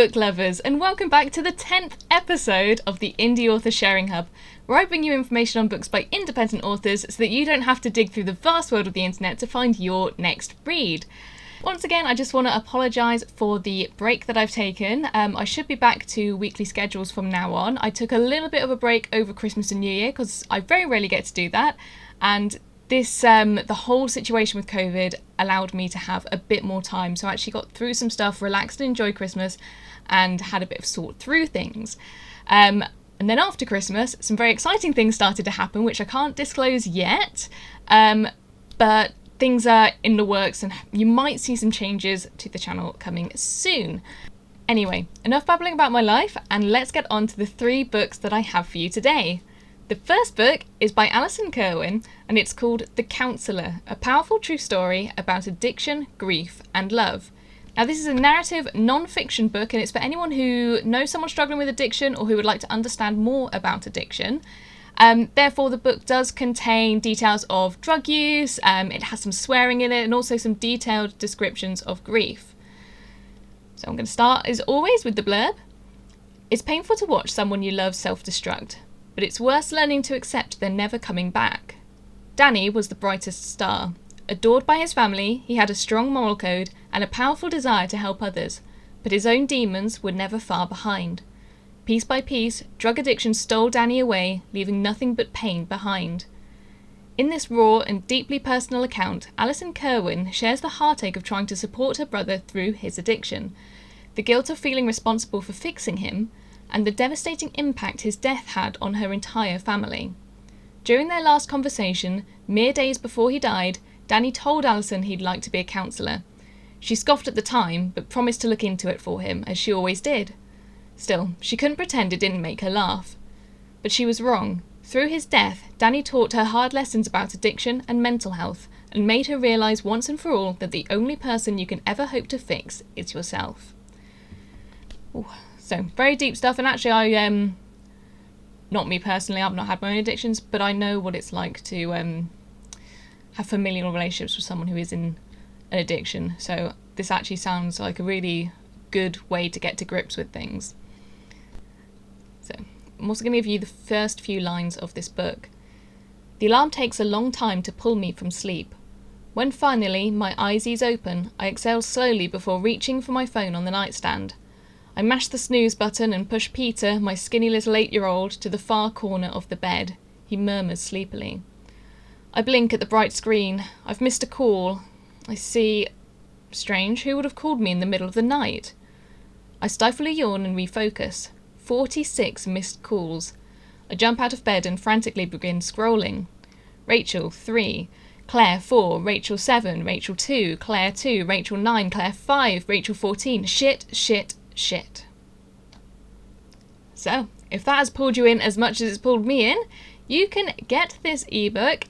book lovers, and welcome back to the 10th episode of the Indie Author Sharing Hub, where I bring you information on books by independent authors so that you don't have to dig through the vast world of the internet to find your next read. Once again, I just want to apologise for the break that I've taken. I should be back to weekly schedules from now on. I took a little bit of a break over Christmas and New Year because I very rarely get to do that, and the whole situation with COVID allowed me to have a bit more time, so I actually got through some stuff, relaxed and enjoyed Christmas, and had a bit of sort through things. And then after Christmas, some very exciting things started to happen, which I can't disclose yet, but things are in the works and you might see some changes to the channel coming soon. Anyway, enough babbling about my life, and let's get on to the 3 books that I have for you today. The first book is by Alison Kerwin, and it's called The Counsellor, a powerful true story about addiction, grief, and love. Now, this is a narrative non-fiction book, and it's for anyone who knows someone struggling with addiction or who would like to understand more about addiction. Therefore, the book does contain details of drug use, it has some swearing in it, and also some detailed descriptions of grief. So I'm going to start, as always, with the blurb. It's painful to watch someone you love self-destruct, but it's worth learning to accept they're never coming back. Danny was the brightest star. Adored by his family, he had a strong moral code and a powerful desire to help others, but his own demons were never far behind. Piece by piece, drug addiction stole Danny away, leaving nothing but pain behind. In this raw and deeply personal account, Alison Kerwin shares the heartache of trying to support her brother through his addiction, the guilt of feeling responsible for fixing him, and the devastating impact his death had on her entire family. During their last conversation, mere days before he died, Danny told Alison he'd like to be a counsellor. She scoffed at the time, but promised to look into it for him, as she always did. Still, she couldn't pretend it didn't make her laugh. But she was wrong. Through his death, Danny taught her hard lessons about addiction and mental health, and made her realise once and for all that the only person you can ever hope to fix is yourself. Ooh. So, very deep stuff, and actually not me personally, I've not had my own addictions, but I know what it's like to have familial relationships with someone who is in an addiction, so this actually sounds like a really good way to get to grips with things. So, I'm also going to give you the first few lines of this book. The alarm takes a long time to pull me from sleep. When finally my eyes ease open, I exhale slowly before reaching for my phone on the nightstand. I mash the snooze button and push Peter, my skinny little 8-year-old, to the far corner of the bed. He murmurs sleepily. I blink at the bright screen. I've missed a call. I see... Strange, who would have called me in the middle of the night? I stifle a yawn and refocus. 46 missed calls. I jump out of bed and frantically begin scrolling. Rachel, 3. Claire, 4. Rachel, 7. Rachel, 2. Claire, 2. Rachel, 9. Claire, 5. Rachel, 14. Shit. So, if that has pulled you in as much as it's pulled me in, you can get this ebook.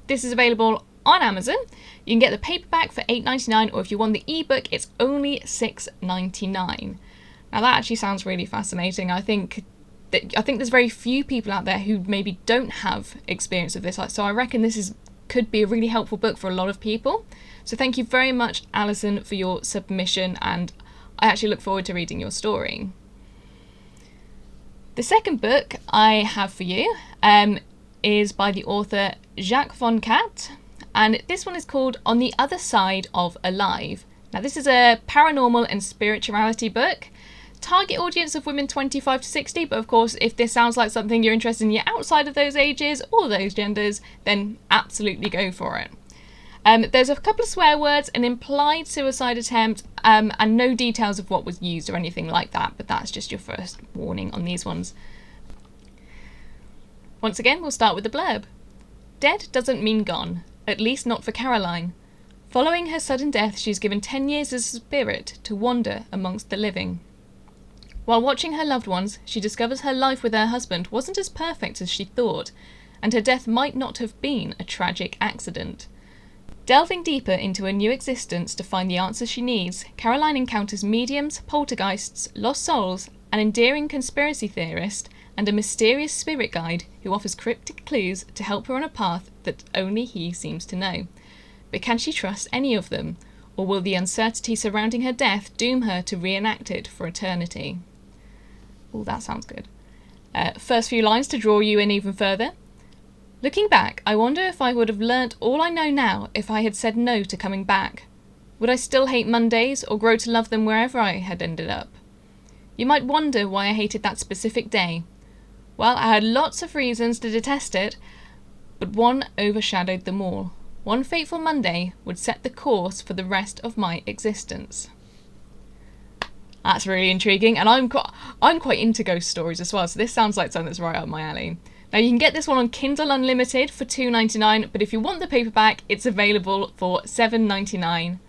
This is available on Amazon. You can get the paperback for $8.99, or if you want the ebook, it's only $6.99. Now that actually sounds really fascinating. I think there's very few people out there who maybe don't have experience of this, so I reckon this could be a really helpful book for a lot of people. So thank you very much, Alison, for your submission, and I actually look forward to reading your story. The second book I have for you is by the author Jacques and this one is called On the Other Side of Alive. Now, this is a paranormal and spirituality book. Target audience of women 25 to 60, but of course, if this sounds like something you're interested in, you're outside of those ages or those genders, then absolutely go for it. There's a couple of swear words, an implied suicide attempt, and no details of what was used or anything like that, but that's just your first warning on these ones. Once again, we'll start with the blurb. Dead doesn't mean gone, at least not for Caroline. Following her sudden death, she's given 10 years as a spirit to wander amongst the living. While watching her loved ones, she discovers her life with her husband wasn't as perfect as she thought, and her death might not have been a tragic accident. Delving deeper into a new existence to find the answers she needs, Caroline encounters mediums, poltergeists, lost souls, an endearing conspiracy theorist, and a mysterious spirit guide who offers cryptic clues to help her on a path that only he seems to know. But can she trust any of them? Or will the uncertainty surrounding her death doom her to reenact it for eternity? Oh, that sounds good. First few lines to draw you in even further. Looking back, I wonder if I would have learnt all I know now if I had said no to coming back. Would I still hate Mondays or grow to love them wherever I had ended up? You might wonder why I hated that specific day. Well, I had lots of reasons to detest it, but one overshadowed them all. One fateful Monday would set the course for the rest of my existence. That's really intriguing, and I'm quite into ghost stories as well, so this sounds like something that's right up my alley. Now, you can get this one on Kindle Unlimited for $2.99, but if you want the paperback, it's available for $7.99.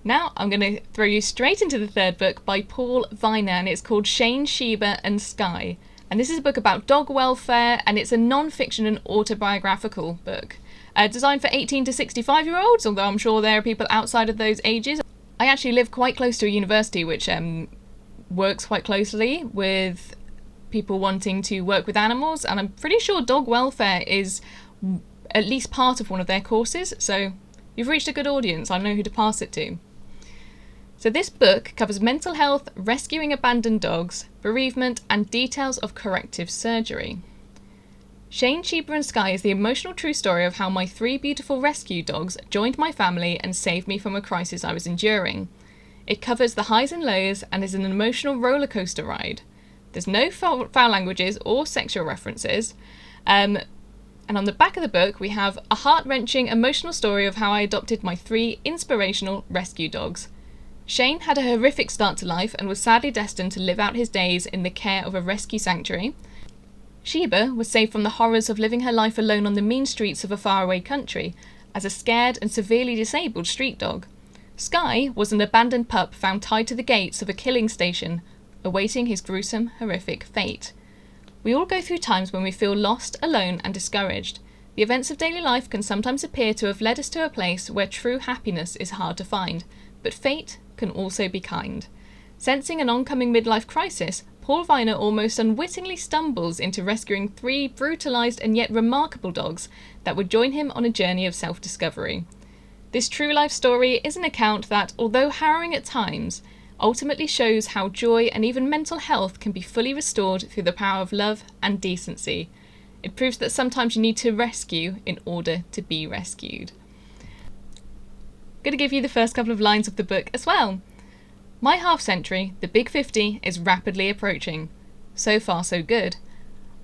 Now, I'm going to throw you straight into the third book by Paul Viner, and it's called Shane, Sheba and Sky. And this is a book about dog welfare, and it's a non-fiction and autobiographical book. Designed for 18 to 65-year-olds, although I'm sure there are people outside of those ages. I actually live quite close to a university which works quite closely with people wanting to work with animals, and I'm pretty sure dog welfare is at least part of one of their courses, so you've reached a good audience. I know who to pass it to. So this book covers mental health, rescuing abandoned dogs, bereavement, and details of corrective surgery. Shane, Sheba and Sky is the emotional true story of how my 3 beautiful rescue dogs joined my family and saved me from a crisis I was enduring. It covers the highs and lows and is an emotional roller coaster ride. There's no foul languages or sexual references. And on the back of the book, we have a heart-wrenching emotional story of how I adopted my 3 inspirational rescue dogs. Shane had a horrific start to life and was sadly destined to live out his days in the care of a rescue sanctuary. Sheba was saved from the horrors of living her life alone on the mean streets of a faraway country as a scared and severely disabled street dog. Sky was an abandoned pup found tied to the gates of a killing station, awaiting his gruesome, horrific fate. We all go through times when we feel lost, alone and discouraged. The events of daily life can sometimes appear to have led us to a place where true happiness is hard to find, but fate can also be kind. Sensing an oncoming midlife crisis, Paul Viner almost unwittingly stumbles into rescuing 3 brutalised and yet remarkable dogs that would join him on a journey of self-discovery. This true life story is an account that, although harrowing at times, ultimately shows how joy and even mental health can be fully restored through the power of love and decency. It proves that sometimes you need to rescue in order to be rescued. I'm going to give you the first couple of lines of the book as well. My half-century, the Big 50, is rapidly approaching. So far, so good.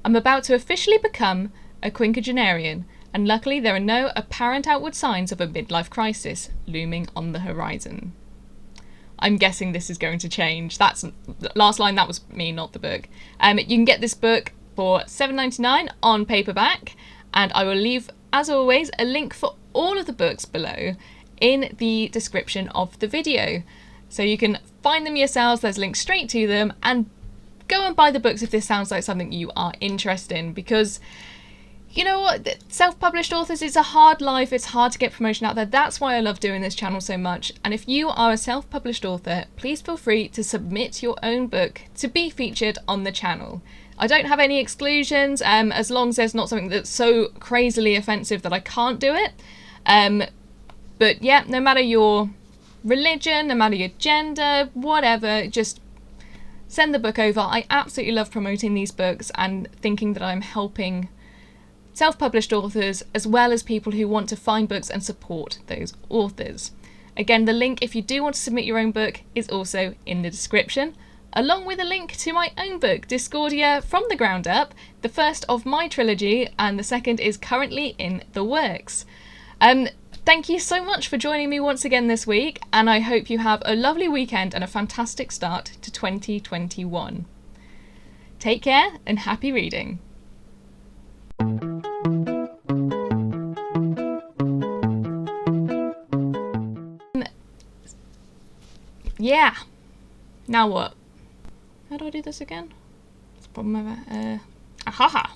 I'm about to officially become a quinquagenarian, and luckily there are no apparent outward signs of a midlife crisis looming on the horizon. I'm guessing this is going to change. That's last line, that was me, not the book. You can get this book for $7.99 on paperback, and I will leave, as always, a link for all of the books below in the description of the video. So you can find them yourselves, there's links straight to them, and go and buy the books if this sounds like something you are interested in, because you know what, self-published authors, it's a hard life, it's hard to get promotion out there. That's why I love doing this channel so much. And if you are a self-published author, please feel free to submit your own book to be featured on the channel. I don't have any exclusions, as long as there's not something that's so crazily offensive that I can't do it. But yeah, no matter your religion, no matter your gender, whatever, just send the book over. I absolutely love promoting these books and thinking that I'm helping self-published authors as well as people who want to find books and support those authors. Again, the link if you do want to submit your own book is also in the description, along with a link to my own book, Discordia from the Ground Up, the first of my trilogy, and the second is currently in the works. Thank you so much for joining me once again this week, and I hope you have a lovely weekend and a fantastic start to 2021. Take care and happy reading. Yeah. Now what? How do I do this again? It's a problem over. Ahaha.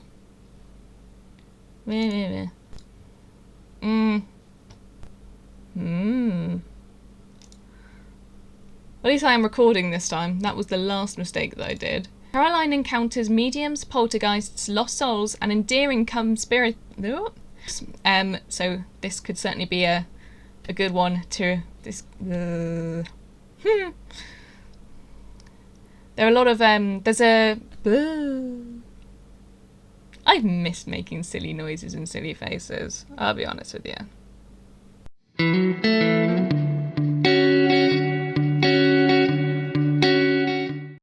At least I am recording this time. That was the last mistake that I did. Caroline encounters mediums, poltergeists, lost souls, and endearing spirit. So this could certainly be a a good one to this. There are a lot of there's a. I miss making silly noises and silly faces. I'll be honest with you.